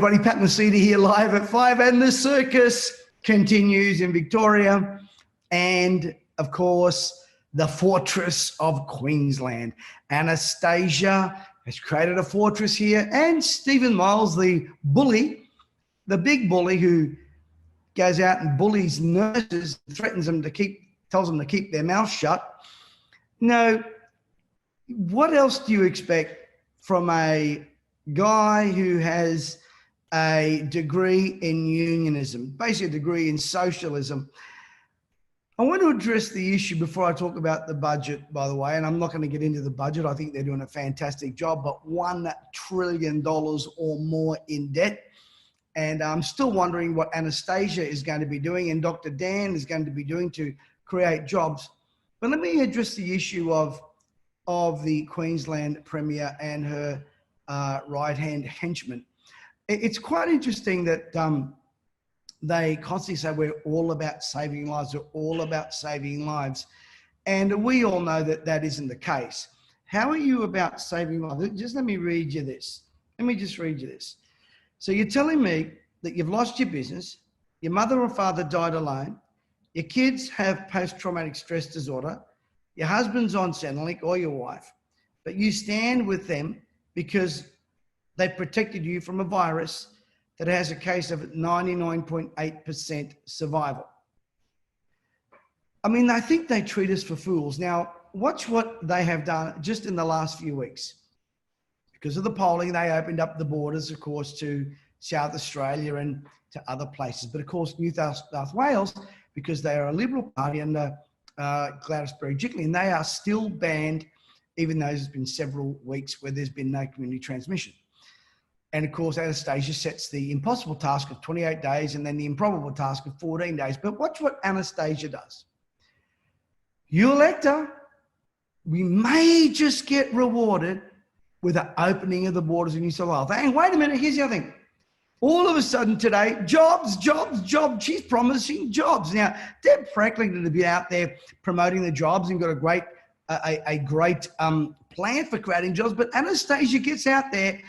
everybody, Pat Mesiti here live at 5, and the circus continues in Victoria and, of course, the fortress of Queensland. Anastasia has created a fortress here, and Stephen Miles, the bully, the big bully who goes out and bullies nurses, threatens them to tells them to keep their mouth shut. Now, what else do you expect from a guy who has a degree in unionism, basically a degree in socialism? I want to address the issue before I talk about the budget, by the way, and I'm not going to get into the budget. I think they're doing a fantastic job, but $1 trillion or more in debt. And I'm still wondering what Anastasia is going to be doing and Dr. Dan is going to be doing to create jobs. But let me address the issue of the Queensland Premier and her right-hand henchman. It's quite interesting that they constantly say we're all about saving lives, we're all about saving lives. And we all know that that isn't the case. How are you about saving lives? Just let me read you this. Let me just read you this. So you're telling me that you've lost your business, your mother or father died alone, your kids have post-traumatic stress disorder, your husband's on Centrelink or your wife, but you stand with them because they protected you from a virus that has a case of 99.8% survival. I mean, I think they treat us for fools. Now, watch what they have done just in the last few weeks. Because of the polling, they opened up the borders, of course, to South Australia and to other places. But of course, New South Wales, because they are a Liberal Party under Gladys Berejiklian, and they are still banned, even though there's been several weeks where there's been no community transmission. And of course, Anastasia sets the impossible task of 28 days and then the improbable task of 14 days. But watch what Anastasia does. You elect her, we may just get rewarded with the opening of the borders in New South Wales. And wait a minute, here's the other thing. All of a sudden today, jobs, jobs, jobs. She's promising jobs. Now, Deb Franklin to be out there promoting the jobs and got a great plan for creating jobs. But Anastasia gets out there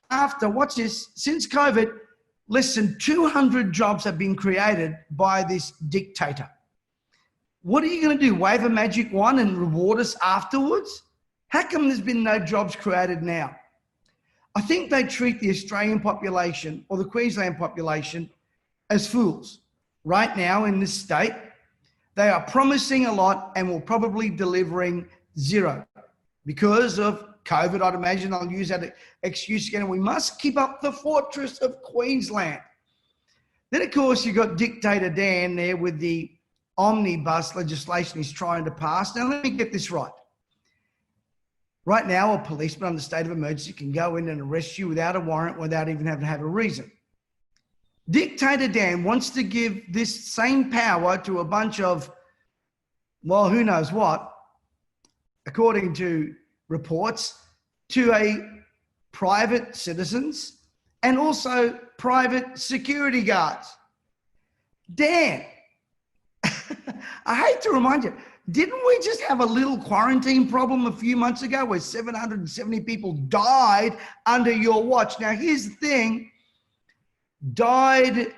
after, watch this, since COVID, less than 200 jobs have been created by this dictator. What are you going to do? Wave a magic wand and reward us afterwards? How come there's been no jobs created now? I think they treat the Australian population or the Queensland population as fools. Right now in this state, they are promising a lot and will probably delivering zero because of COVID. I'd imagine I'll use that excuse again. We must keep up the fortress of Queensland. Then, of course, you've got Dictator Dan there with the omnibus legislation he's trying to pass. Now, let me get this right. Right now, a policeman under state of emergency can go in and arrest you without a warrant, without even having to have a reason. Dictator Dan wants to give this same power to a bunch of, well, who knows what, according to reports, to a private citizens and also private security guards. Dan, I hate to remind you, didn't we just have a little quarantine problem a few months ago where 770 people died under your watch? Now, here's the thing. Died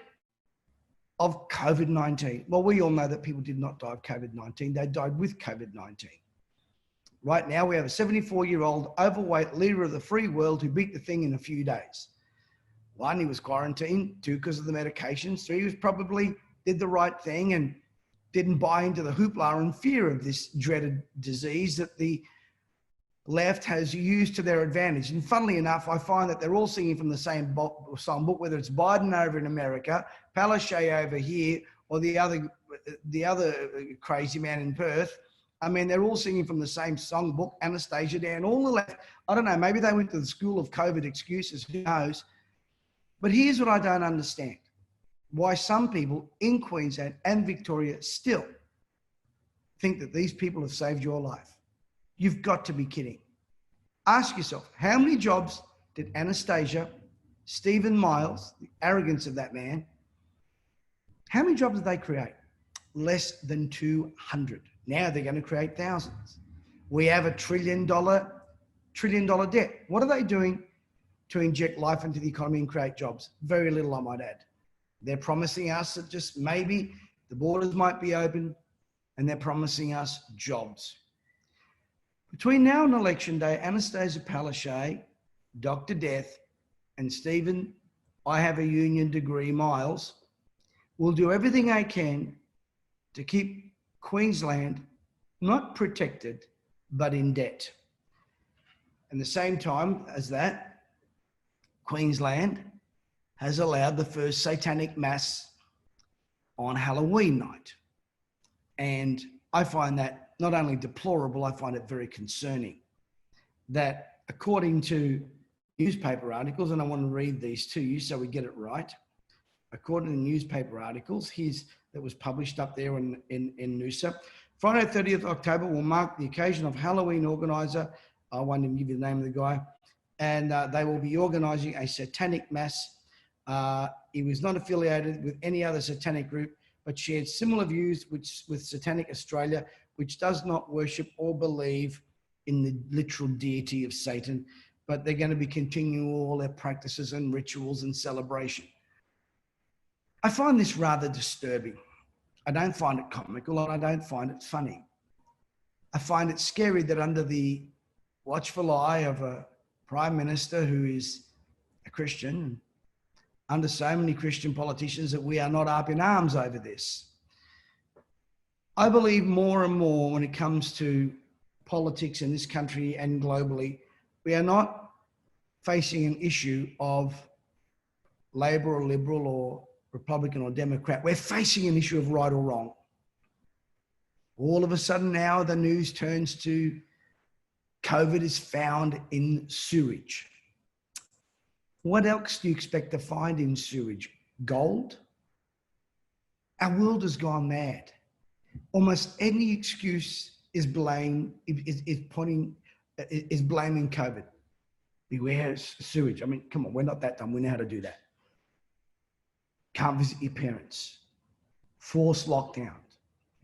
of COVID-19. Well, we all know that people did not die of COVID-19. They died with COVID-19. Right now, we have a 74-year-old overweight leader of the free world who beat the thing in a few days. 1, he was quarantined. 2, because of the medications. 3, he was probably did the right thing and didn't buy into the hoopla and fear of this dreaded disease that the left has used to their advantage. And funnily enough, I find that they're all singing from the same songbook, whether it's Biden over in America, Palaszczuk over here, or the other crazy man in Perth. I mean, they're all singing from the same songbook, Anastasia Dan, all the left. I don't know, maybe they went to the school of COVID excuses, who knows? But here's what I don't understand. Why some people in Queensland and Victoria still think that these people have saved your life. You've got to be kidding. Ask yourself, how many jobs did Anastasia, Stephen Miles, the arrogance of that man, how many jobs did they create? Less than 200. Now they're going to create thousands. We have a $1 trillion debt. What are they doing? to inject life into the economy and create jobs. Very little, I might add. They're promising us that just maybe the borders might be open, and they're promising us jobs. Between now and Election Day, Anastasia Palaszczuk, Dr. Death, and Stephen, I have a union degree, Miles, will do everything they can to keep Queensland not protected, but in debt. At the same time as that, Queensland has allowed the first satanic mass on Halloween night. And I find that not only deplorable, I find it very concerning that according to newspaper articles, and I want to read these to you so we get it right. According to newspaper articles, that was published up there in Noosa, Friday 30th October will mark the occasion of Halloween organiser, I won't even give you the name of the guy, and they will be organising a satanic mass. He was not affiliated with any other satanic group, but shared similar views with Satanic Australia, which does not worship or believe in the literal deity of Satan, but they're going to be continuing all their practices and rituals and celebration. I find this rather disturbing. I don't find it comical, and I don't find it funny. I find it scary that under the watchful eye of a Prime Minister who is a Christian, under so many Christian politicians, that we are not up in arms over this. I believe more and more when it comes to politics in this country and globally, we are not facing an issue of Labor or Liberal or Republican or Democrat. We're facing an issue of right or wrong. All of a sudden now the news turns to COVID is found in sewage. What else do you expect to find in sewage? Gold? Our world has gone mad. Almost any excuse is blaming COVID. Beware sewage. I mean, come on, we're not that dumb. We know how to do that. Can't visit your parents. Forced lockdowns.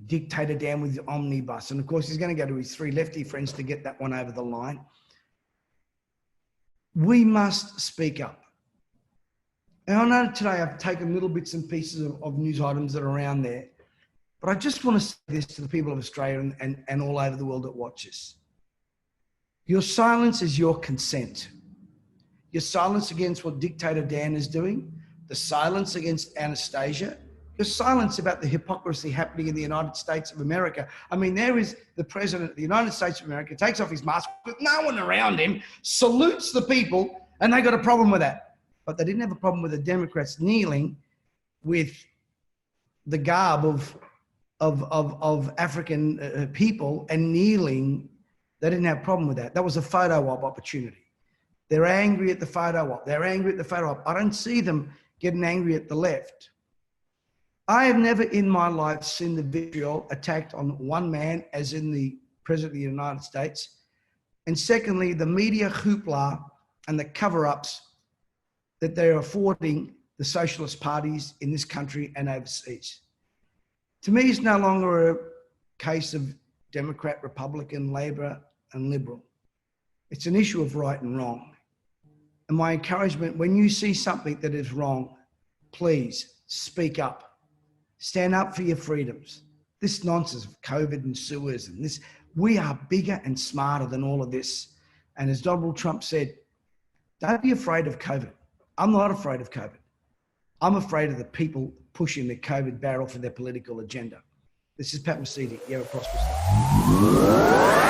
Dictator down with the omnibus. And of course, he's going to go to his 3 lefty friends to get that one over the line. We must speak up. And I know today I've taken little bits and pieces of news items that are around there, but I just want to say this to the people of Australia and all over the world that watch this. Your silence is your consent. Your silence against what Dictator Dan is doing, the silence against Anastasia, your silence about the hypocrisy happening in the United States of America. I mean, there is the President of the United States of America, takes off his mask with no one around him, salutes the people, and they got a problem with that. But they didn't have a problem with the Democrats kneeling with the garb of African people and kneeling. They didn't have a problem with that. That was a photo op opportunity. They're angry at the photo op. They're angry at the photo op. I don't see them getting angry at the left. I have never in my life seen the vitriol attacked on one man, as in the President of the United States. And secondly, the media hoopla and the cover-ups that they're affording the socialist parties in this country and overseas. To me, it's no longer a case of Democrat, Republican, Labor, and Liberal. It's an issue of right and wrong. And my encouragement, when you see something that is wrong, please speak up. Stand up for your freedoms. This nonsense of COVID and sewers and this, we are bigger and smarter than all of this. And as Donald Trump said, don't be afraid of COVID. I'm not afraid of COVID. I'm afraid of the people pushing the COVID barrel for their political agenda. This is Pat Mesiti. You have a prosperous day.